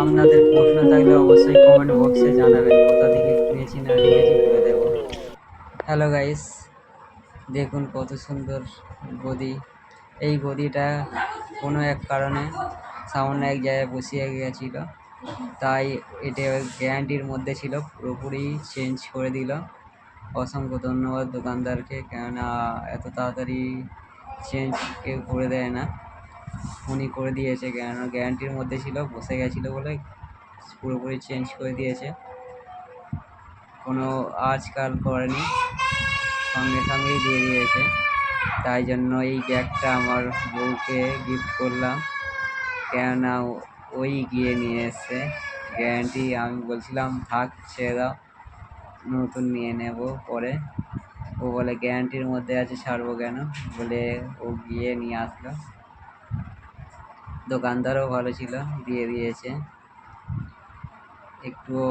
আপনাদের প্রশ্ন থাকলে অবশ্যই কমেন্ট বক্সে জানাবেন, কোথা থেকে কিনেছি না কিনেছি বলে দেবো। হ্যালো গাইস, দেখুন কত সুন্দর গদি। এই গদিটা কোনো এক কারণে সামান্য এক জায়গায় বসিয়ে গেছিল, তাই এটা গ্যারান্টির মধ্যে ছিল, পুরোপুরি চেঞ্জ করে দিল। অসংখ্য ধন্যবাদ দোকানদারকে, কেননা এত তাড়াতাড়ি চেঞ্জ কেউ করে দেয় না। উনি করে দিয়েছে, কেননা গ্যারান্টির মধ্যে ছিল, বসে গেছিলো বলে পুরোপুরি চেঞ্জ করে দিয়েছে। কোনো আজকাল করেনি, সঙ্গে সঙ্গেই দিয়ে দিয়েছে। তাই জন্য এই ব্যাগটা আমার বউকে গিফট করলাম, কেননা ওই গিয়ে নিয়ে এসছে। গ্যারান্টি আমি বলছিলাম থাক ছেড়ে দাও, নতুন নিয়ে নেব পরে। ও বলে গ্যারান্টির মধ্যে আছে, ছাড়বো কেন, বলে ও গিয়ে নিয়ে আসলো। দোকানদারও ভালো ছিল, দিয়ে দিয়েছে। একটুও